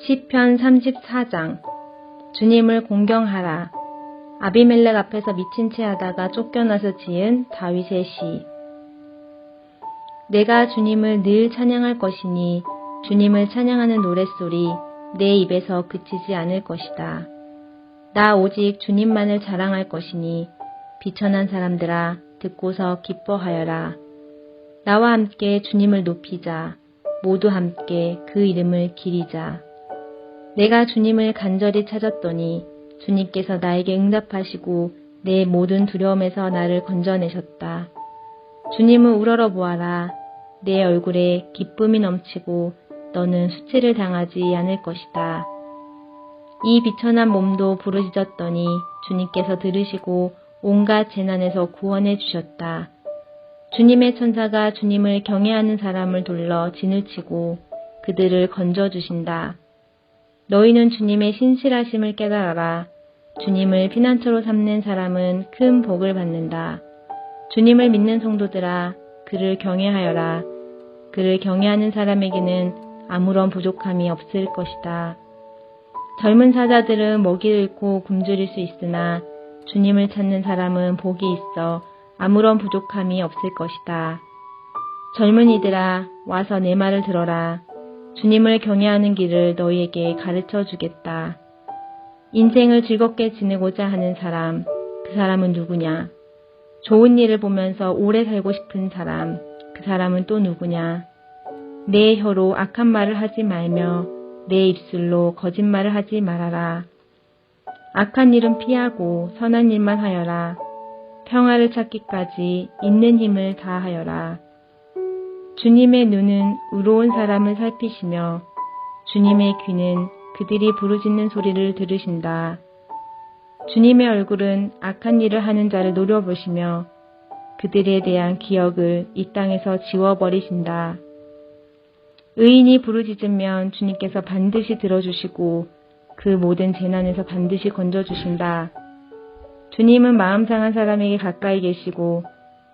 시편 34장. 주님을 공경하라. 아비멜렉 앞에서 미친 채 하다가 쫓겨나서 지은 다윗의 시. 내가 주님을 늘 찬양할 것이니 주님을 찬양하는 노랫소리 내 입에서 그치지 않을 것이다. 나 오직 주님만을 자랑할 것이니 비천한 사람들아 듣고서 기뻐하여라. 나와 함께 주님을 높이자. 모두 함께 그 이름을 기리자. 내가 주님을 간절히 찾았더니 주님께서 나에게 응답하시고 내 모든 두려움에서 나를 건져내셨다. 주님을 우러러 보아라. 내 얼굴에 기쁨이 넘치고 너는 수치를 당하지 않을 것이다. 이 비천한 몸도 부르짖었더니 주님께서 들으시고 온갖 재난에서 구원해 주셨다. 주님의 천사가 주님을 경외하는 사람을 돌러 진을 치고 그들을 건져주신다. 너희는 주님의 신실하심을 깨달아라. 주님을 피난처로 삼는 사람은 큰 복을 받는다. 주님을 믿는 성도들아, 그를 경외하여라. 그를 경외하는 사람에게는 아무런 부족함이 없을 것이다. 젊은 사자들은 먹이를 잃고 굶주릴 수 있으나 주님을 찾는 사람은 복이 있어 아무런 부족함이 없을 것이다. 젊은이들아, 와서 내 말을 들어라. 주님을 경외하는 길을 너희에게 가르쳐 주겠다. 인생을 즐겁게 지내고자 하는 사람, 그 사람은 누구냐? 좋은 일을 보면서 오래 살고 싶은 사람, 그 사람은 또 누구냐? 내 혀로 악한 말을 하지 말며 내 입술로 거짓말을 하지 말아라. 악한 일은 피하고 선한 일만 하여라. 평화를 찾기까지 있는 힘을 다하여라. 주님의 눈은 의로운 사람을 살피시며 주님의 귀는 그들이 부르짖는 소리를 들으신다. 주님의 얼굴은 악한 일을 하는 자를 노려보시며 그들에 대한 기억을 이 땅에서 지워버리신다. 의인이 부르짖으면 주님께서 반드시 들어주시고 그 모든 재난에서 반드시 건져주신다. 주님은 마음 상한 사람에게 가까이 계시고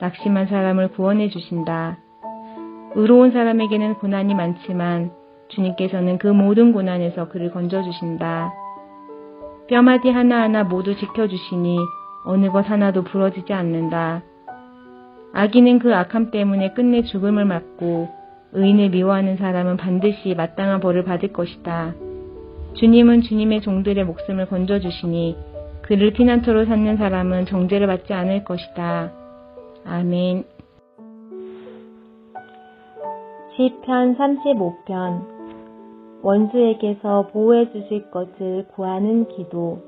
낙심한 사람을 구원해 주신다. 의로운 사람에게는 고난이 많지만 주님께서는 그 모든 고난에서 그를 건져주신다. 뼈마디 하나하나 모두 지켜주시니 어느 것 하나도 부러지지 않는다. 악인은 그 악함 때문에 끝내 죽음을 맞고 의인을 미워하는 사람은 반드시 마땅한 벌을 받을 것이다. 주님은 주님의 종들의 목숨을 건져주시니 그를 피난처로 삼는 사람은 정죄를 받지 않을 것이다. 아멘. 시편 35편. 원수에게서 보호해 주실 것을 구하는 기도.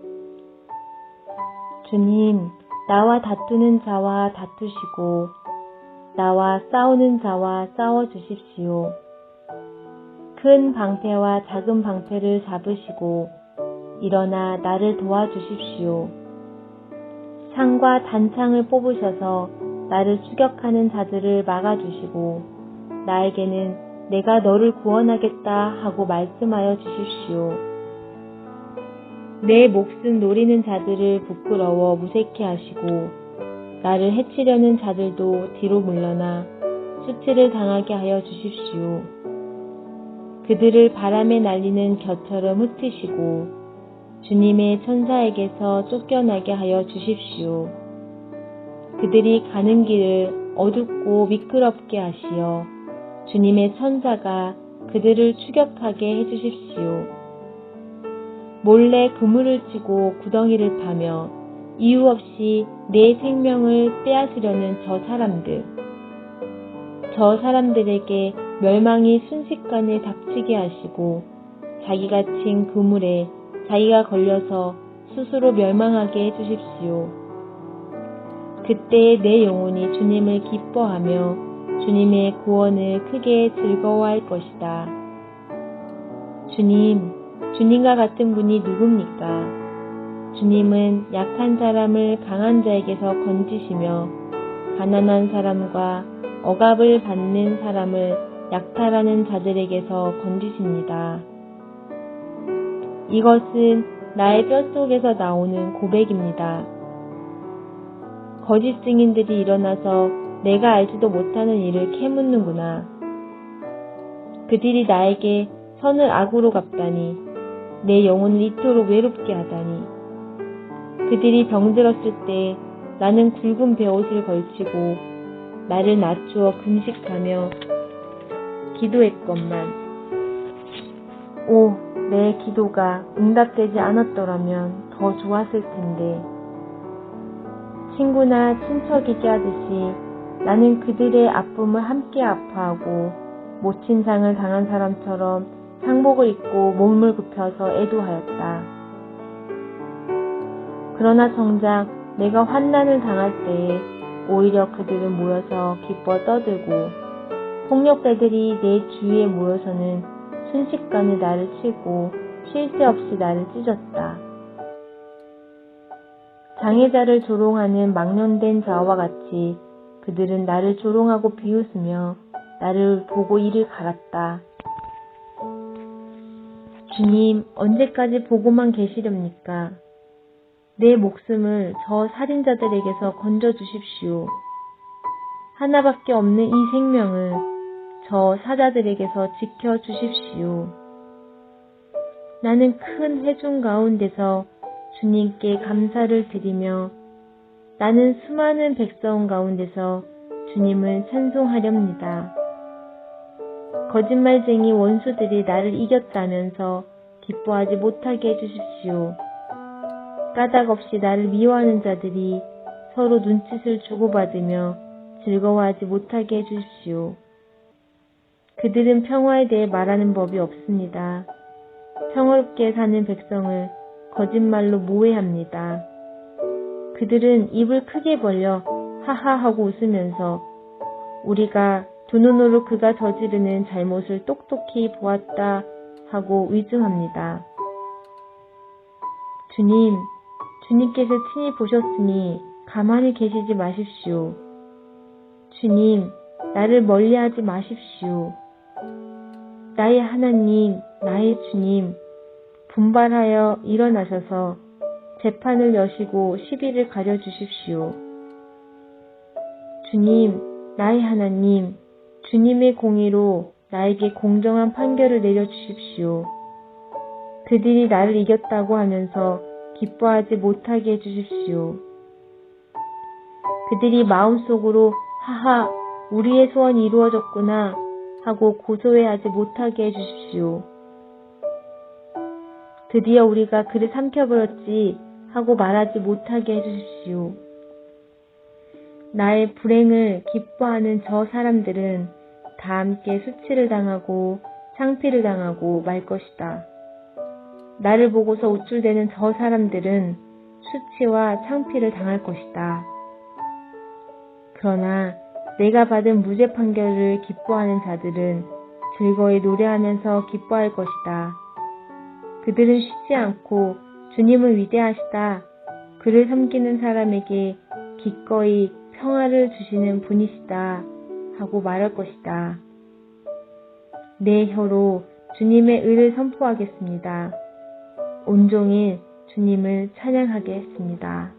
주님, 나와 다투는 자와 다투시고 나와 싸우는 자와 싸워 주십시오. 큰 방패와 작은 방패를 잡으시고 일어나 나를 도와주십시오. 창과 단창을 뽑으셔서 나를 추격하는 자들을 막아주시고 나에게는 내가 너를 구원하겠다 하고 말씀하여 주십시오. 내 목숨 노리는 자들을 부끄러워 무색해 하시고 나를 해치려는 자들도 뒤로 물러나 수치를 당하게 하여 주십시오. 그들을 바람에 날리는 겨처럼 흩으시고 주님의 천사에게서 쫓겨나게 하여 주십시오. 그들이 가는 길을 어둡고 미끄럽게 하시어 주님의 천사가 그들을 추격하게 해주십시오. 몰래 그물을 치고 구덩이를 파며 이유 없이 내 생명을 빼앗으려는 저 사람들에게 멸망이 순식간에 닥치게 하시고 자기가 친 그물에 자기가 걸려서 스스로 멸망하게 해주십시오. 그때 내 영혼이 주님을 기뻐하며 주님의 구원을 크게 즐거워할 것이다. 주님과 같은 분이 누굽니까? 주님은 약한 사람을 강한 자에게서 건지시며 가난한 사람과 억압을 받는 사람을 약탈하는 자들에게서 건지십니다. 이것은 나의 뼛속에서 나오는 고백입니다. 거짓 증인들이 일어나서 내가 알지도 못하는 일을 캐묻는구나. 그들이 나에게 선을 악으로 갚다니 내 영혼을 이토록 외롭게 하다니. 그들이 병들었을 때 나는 굵은 베옷을 걸치고 나를 낮추어 금식하며 기도했건만. 오, 내 기도가 응답되지 않았더라면 더 좋았을 텐데. 친구나 친척에게 하듯이 나는 그들의 아픔을 함께 아파하고 모친 상을 당한 사람처럼 상복을 입고 몸을 굽혀서 애도하였다. 그러나 정작 내가 환난을 당할 때에 오히려 그들은 모여서 기뻐 떠들고 폭력배들이 내 주위에 모여서는 순식간에 나를 치고 쉴 새 없이 나를 찢었다. 장애자를 조롱하는 망령된 자와 같이 그들은 나를 조롱하고 비웃으며 나를 보고 이를 갈았다. 주님, 언제까지 보고만 계시렵니까? 내 목숨을 저 살인자들에게서 건져주십시오. 하나밖에 없는 이 생명을 저 사자들에게서 지켜주십시오. 나는 큰 회중 가운데서 주님께 감사를 드리며 나는 수많은 백성 가운데서 주님을 찬송하렵니다. 거짓말쟁이 원수들이 나를 이겼다면서 기뻐하지 못하게 해주십시오. 까닭없이 나를 미워하는 자들이 서로 눈짓을 주고받으며 즐거워하지 못하게 해주십시오. 그들은 평화에 대해 말하는 법이 없습니다. 평화롭게 사는 백성을 거짓말로 모해합니다. 그들은 입을 크게 벌려 하하하고 웃으면서 우리가 두 눈으로 그가 저지르는 잘못을 똑똑히 보았다 하고 위증합니다. 주님, 주님께서 친히 보셨으니 가만히 계시지 마십시오. 주님, 나를 멀리하지 마십시오. 나의 하나님, 나의 주님, 분발하여 일어나셔서 재판을 여시고 시비를 가려주십시오. 주님, 나의 하나님, 주님의 공의로 나에게 공정한 판결을 내려주십시오. 그들이 나를 이겼다고 하면서 기뻐하지 못하게 해주십시오. 그들이 마음속으로 하하, 우리의 소원이 이루어졌구나 하고 고소해하지 못하게 해주십시오. 드디어 우리가 그를 삼켜버렸지 하고 말하지 못하게 해주십시오. 나의 불행을 기뻐하는 저 사람들은 다 함께 수치를 당하고 창피를 당하고 말 것이다. 나를 보고서 우쭐대는 저 사람들은 수치와 창피를 당할 것이다. 그러나 내가 받은 무죄 판결을 기뻐하는 자들은 즐거이 노래하면서 기뻐할 것이다. 그들은 쉬지 않고 주님은 위대하시다. 그를 섬기는 사람에게 기꺼이 평화를 주시는 분이시다 하고 말할 것이다. 내 혀로 주님의 의를 선포하겠습니다. 온종일 주님을 찬양하게 했습니다.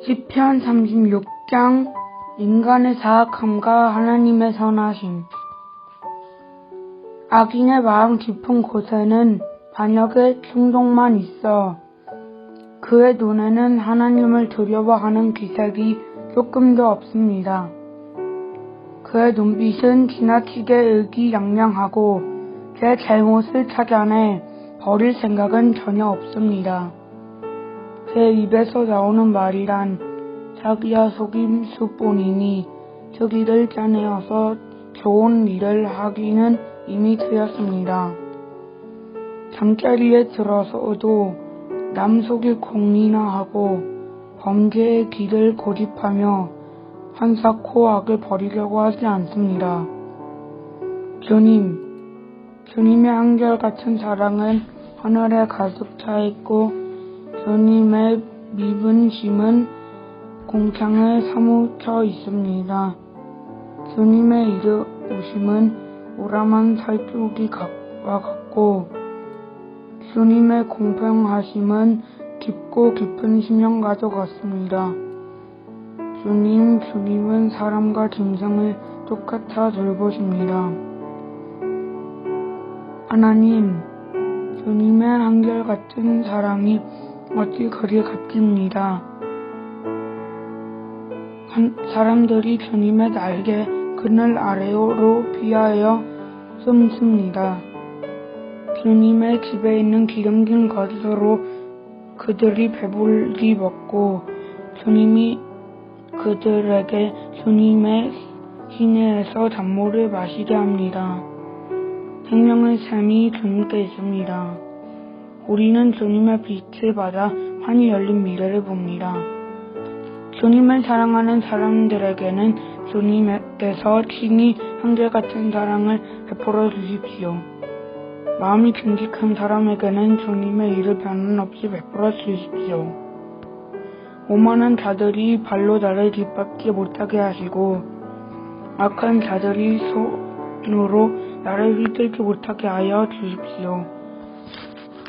시편 36장 인간의 사악함과 하나님의 선하심. 악인의 마음 깊은 곳에는 반역의 충동만 있어 그의 눈에는 하나님을 두려워하는 기색이 조금도 없습니다. 그의 눈빛은 지나치게 의기양양하고 제 잘못을 찾아내 버릴 생각은 전혀 없습니다. 제 입에서 나오는 말이란 자기야 속임수뿐이니 저기를 짜내어서 좋은 일을 하기는 이미 되었습니다. 잠자리에 들어서도 남 속일 공리나 하고 범죄의 길을 고집하며 한사코 악을 버리려고 하지 않습니다. 주님의 한결같은 사랑은 하늘에 가득 차 있고 주님의 미분심은 공창에 사무쳐 있습니다. 주님의 이르우심은 우람한 살조기와 같고 주님의 공평하심은 깊고 깊은 심령과도 같습니다. 주님은 사람과 짐승을 똑같아 돌보십니다. 하나님, 주님의 한결같은 사랑이 어찌 그리 값집니다. 사람들이 주님의 날개 그늘 아래로 피하여 숨습니다. 주님의 집에 있는 기름진 것으로 그들이 배불리 먹고 주님이 그들에게 주님의 시내에서 잔물을 마시게 합니다. 생명의 샘이 주님께 있습니다. 우리는 주님의 빛을 받아 환히 열린 미래를 봅니다. 주님을 사랑하는 사람들에게는 주님께서 친히 한결같은 사랑을 베풀어 주십시오. 마음이 듬직한 사람에게는 주님의 일을 변함없이 베풀어 주십시오. 오만한 자들이 발로 나를 뒷밟지 못하게 하시고 악한 자들이 손으로 나를 휘둘지 못하게 하여 주십시오.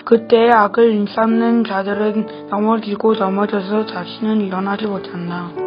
그때 악을 일삼는 자들은 넘어지고 넘어져서 다시는 일어나지 못한다.